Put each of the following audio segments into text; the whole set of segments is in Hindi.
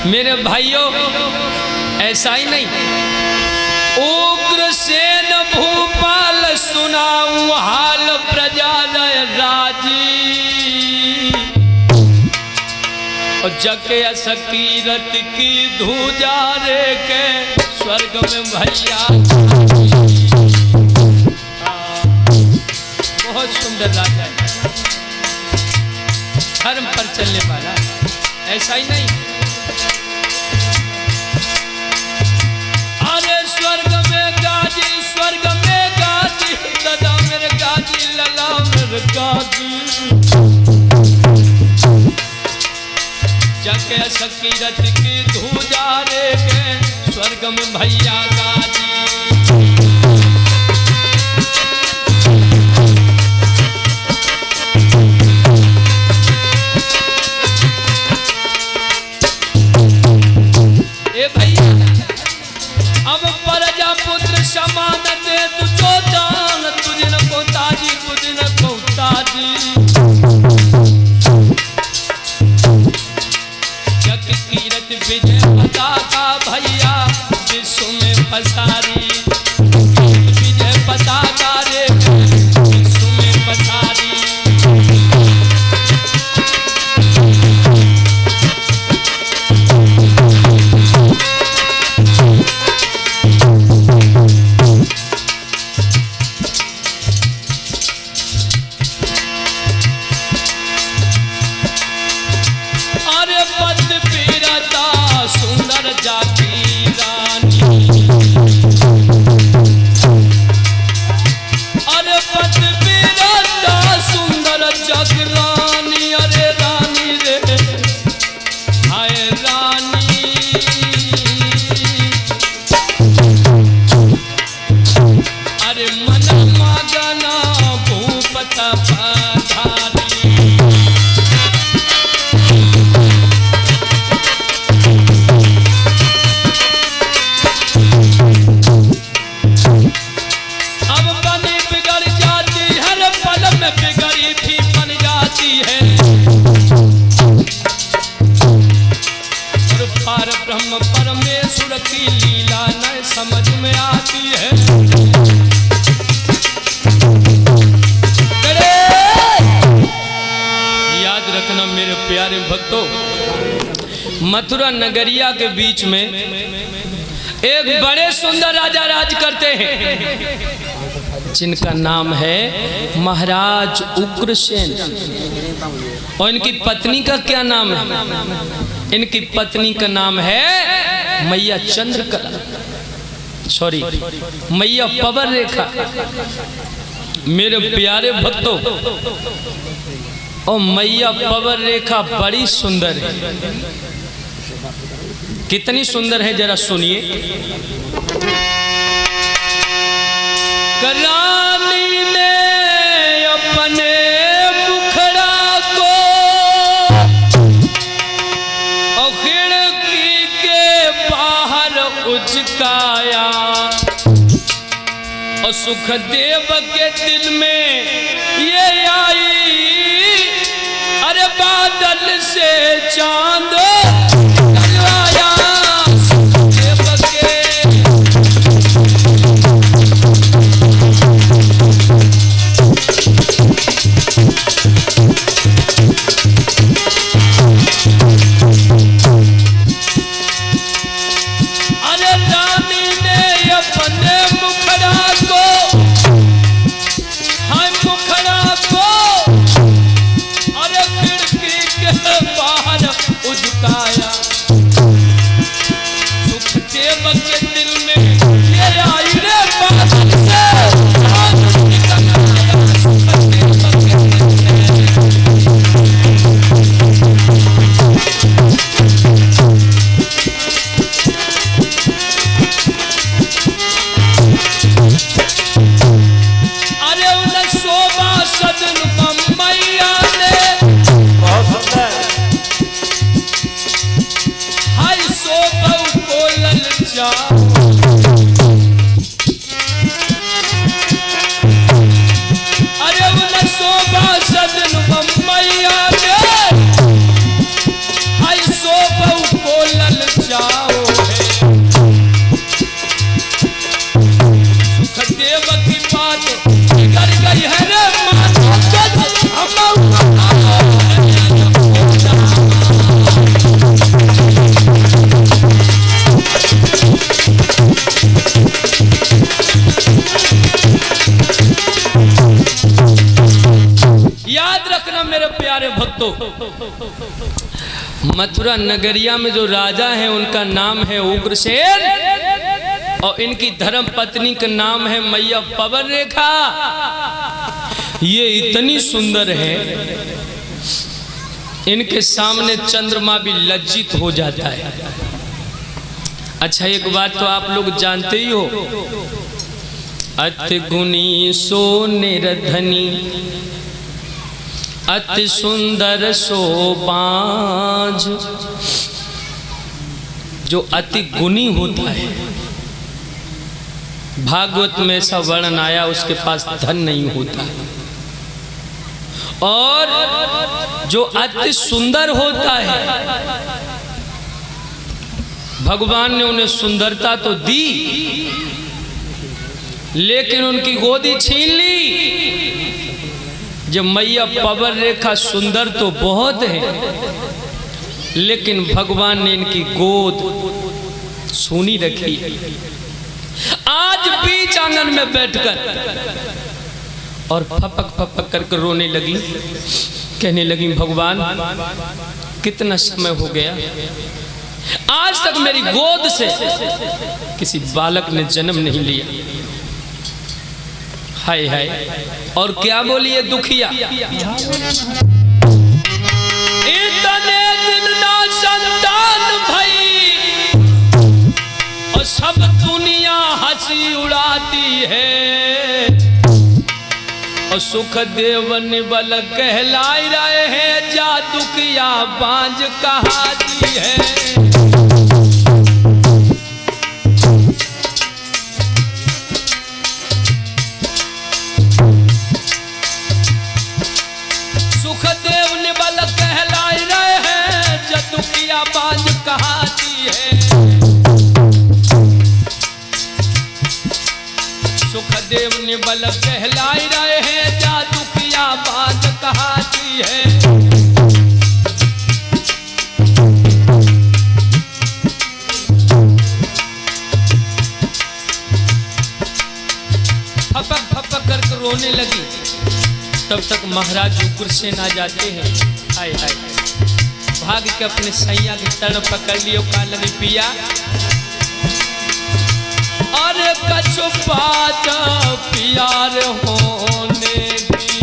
मेरे भाइयों ऐसा ही नहीं, उग्रसेन भूपाल सुनाऊं हाल प्रजा राजी, और जके असकीरत की धूजा रे के स्वर्ग में भैया। बहुत सुंदर राजा है, धर्म पर चलने वाला। ऐसा ही नहीं, अरे स्वर्ग में गाजी, स्वर्ग में गाजी, दादा मेरे गाजी, लला मेरे गाजी, जके सकीरत की धूजा रे के स्वर्ग में भैया गाजी। अब प्रजापुत्र समान दे तुझो दान, तुझ न को ताजी, तुझ न को ताजी, जग कीरत विजय पताका भैया विश्व में पसारी, विजय पताका रे विश्व में पसारी। परमेश्वर की लीला न समझ में आती है। याद रखना मेरे प्यारे भक्तों, मथुरा नगरिया के बीच में एक बड़े सुंदर राजा राज करते हैं, जिनका नाम है महाराज उग्रसेन। और इनकी पत्नी का क्या नाम है? इनकी पत्नी का नाम है मैया चंद्रकला, सॉरी मैया पवन रेखा। मेरे प्यारे भक्तों, और मैया पवन रेखा बड़ी सुंदर है। कितनी सुंदर है जरा सुनिए। रानी ने अपने मुखड़ा को और खिड़की के बाहर उचकाया, और सुखदेव के दिल में ये आई, अरे बादल से चांद निकलवाया। बचाओ है। सुखदेव की बात कर गई है रे याद रखना मेरे प्यारे भक्तों, मथुरा नगरिया में जो राजा हैं उनका नाम है उग्रसेन और इनकी धर्म पत्नी का नाम है मैया पवन रेखा। ये इतनी सुंदर है, इनके सामने चंद्रमा भी लज्जित हो जाता है। अच्छा एक बात तो आप लोग जानते ही हो, अति गुणी सो निर्धनी अति सुंदर शोभाज। जो अति गुणी होता है, भागवत में ऐसा वर्णन आया, उसके पास धन नहीं होता। और जो अति सुंदर होता है, भगवान ने उन्हें सुंदरता तो दी लेकिन उनकी गोदी छीन ली। जब मैया पवन रेखा सुंदर तो बहुत है लेकिन भगवान ने इनकी गोद सूनी रखी। आज बीच आंगन में बैठकर और फपक फपक करके रोने लगी, कहने लगी भगवान कितना समय हो गया, आज तक मेरी गोद से किसी बालक ने जन्म नहीं लिया। हाय हाय। और क्या बोली है दुखिया, इतने दिन ना संतान भई और सब दुनिया हंसी उड़ाती है और सुखदेव निबल कहलाई रहे हैं, जा दुखिया बांझ कहाती है। सुखदेव निबल कहलाई रहे हैं, जदुकिया बांझ कहाती है। सुखदेव निबल कहलाई रहे हैं, जदुकिया बांझ कहाती है। फपक फपक करके रोने लगी। तब तक महाराज उग्रसेन आ जाते हैं। हाय हाय। भाग के अपने सैया की तड़ पकड़ लियो, का लगी पिया और कछु बात प्यार होने की।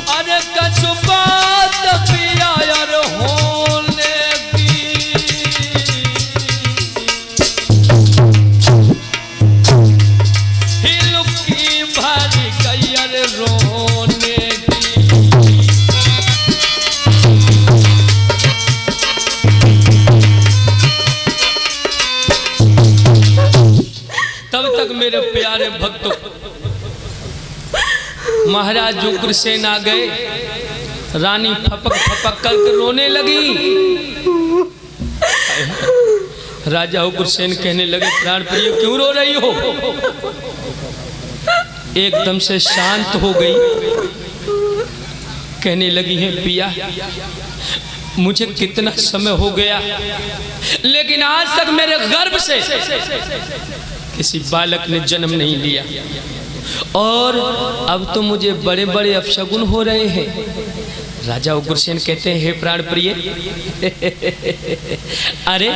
अरे कछु बात प्यार होने रोने की। तब तक मेरे प्यारे भक्तों महाराज उग्रसेन आ गए। रानी फपक फपक करके रोने लगी। राजा उग्रसेन कहने लगे, प्राण प्रिय क्यों रो रही हो? एकदम से शांत हो गई, कहने लगी है पिया मुझे कितना समय हो गया लेकिन आज तक मेरे गर्भ से किसी बालक ने जन्म नहीं लिया और अब तो मुझे बड़े बड़े अपशगुन हो रहे हैं। राजा उग्रसेन कहते हैं, हे प्राण प्रिय अरे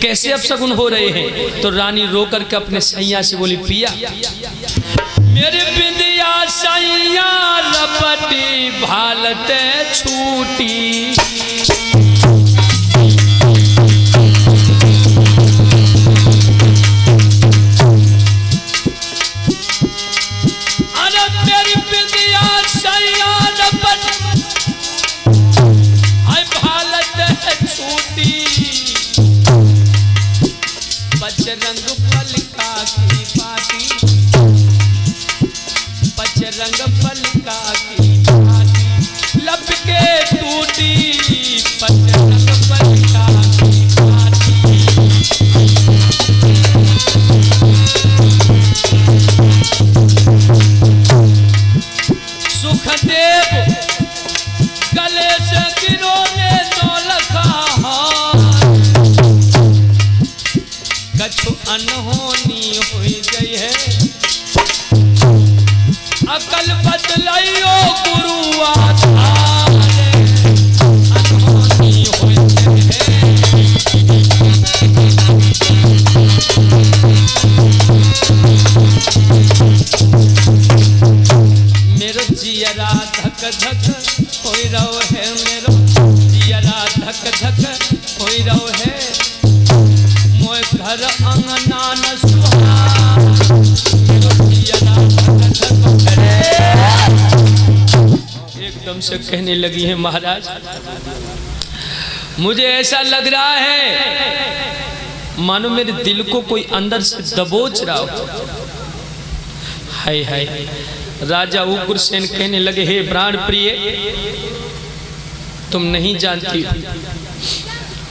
कैसे अपशगुन हो रहे हैं? तो रानी रो करके अपने सैया से बोली, पिया मेरी बिंदिया सैया रपटी भालते छूटी। अरे मेरी बिंदिया सैया रपटी भालते छूटी। बजरंग पलका की पाटी, मुझसे कहने लगी हैं, महाराज मुझे ऐसा लग रहा है मानो मेरे दिल को कोई अंदर से दबोच रहा हो। हाय हाय। राजा उग्रसेन कहने लगे, हे प्राण प्रिय, तुम नहीं जानती,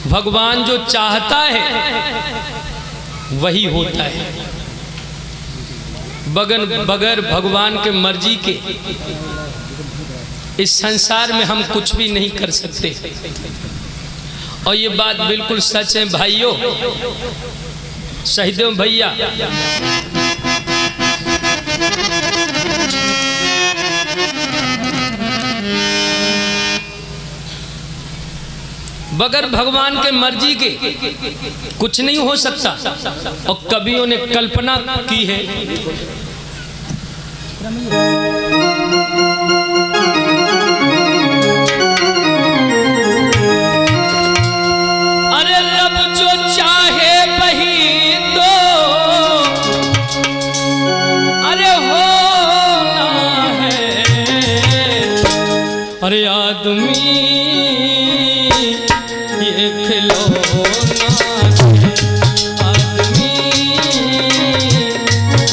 भगवान जो चाहता है वही होता है। बगैर भगवान के मर्जी के इस संसार में हम कुछ भी नहीं कर सकते। और ये बात बिल्कुल सच है भाइयों, शहीदों भैया। बगैर भगवान के मर्जी के कुछ नहीं हो सकता। और कवियों ने कल्पना की है, अरे रब जो चाहे वही तो अरे होना है। अरे आदमी ये खिलौना है, आदमी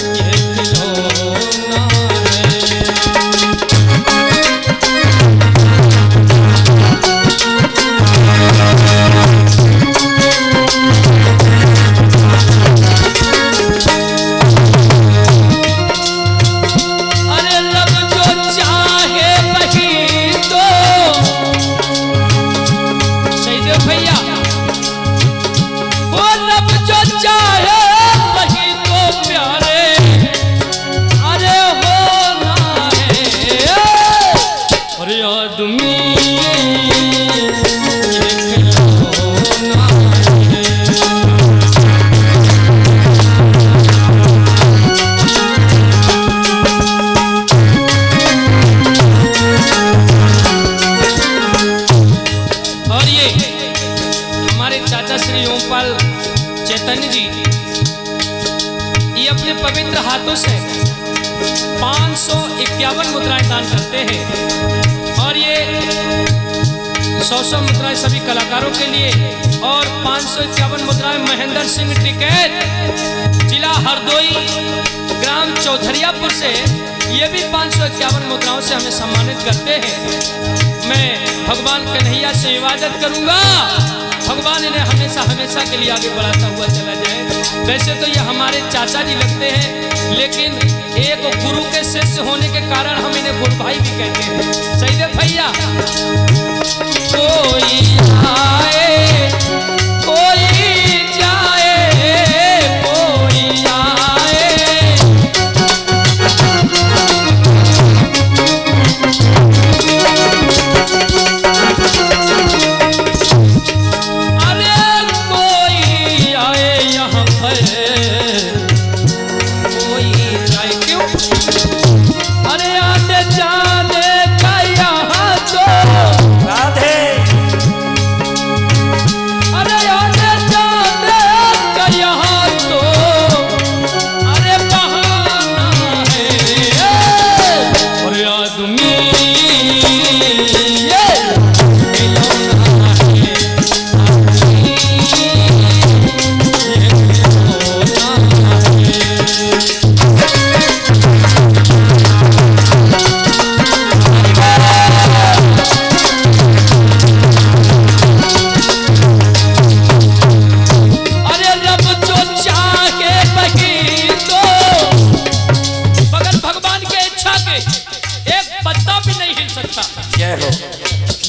ये खिलौना है। अरे रब जो चाहे वही तो भैया, वो रब जो चाहे वही तो प्यारे अरे होना है। अरे आदमी ये खिलौना है। और ये हमारे चाचा श्री ओमपाल चैतन्य जी ये अपने पवित्र हाथों से 551 मुद्राएं दान करते हैं। और ये 100 मुद्राएं सभी कलाकारों के लिए और 551 मुद्राएं महेंद्र सिंह टिकैत जिला हरदोई ग्राम चौधरियापुर से, ये भी 551 मुद्राओं से हमें सम्मानित करते हैं। मैं भगवान कन्हैया से इबादत करूंगा, भगवान इन्हें हमेशा हमेशा के लिए आगे बढ़ाता हुआ चला जाए। वैसे तो ये हमारे चाचा जी लगते हैं, लेकिन एक गुरु के शिष्य होने के कारण हम इन्हें गुरु भाई भी कहते हैं। सही है भैया। कोई आए कोई जाए कोई आए,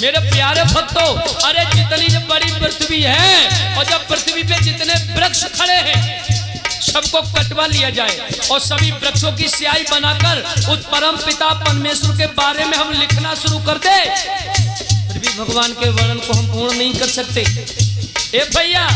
मेरे प्यारे भक्तों। अरे जितनी जब बड़ी पृथ्वी है और जब पृथ्वी पे जितने वृक्ष खड़े हैं सबको कटवा लिया जाए और सभी वृक्षों की स्याही बनाकर उस परम पिता परमेश्वर के बारे में हम लिखना शुरू कर दे, फिर भी भगवान के वर्णन को हम पूर्ण नहीं कर सकते। ए भैया,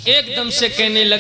एकदम से कहने लगे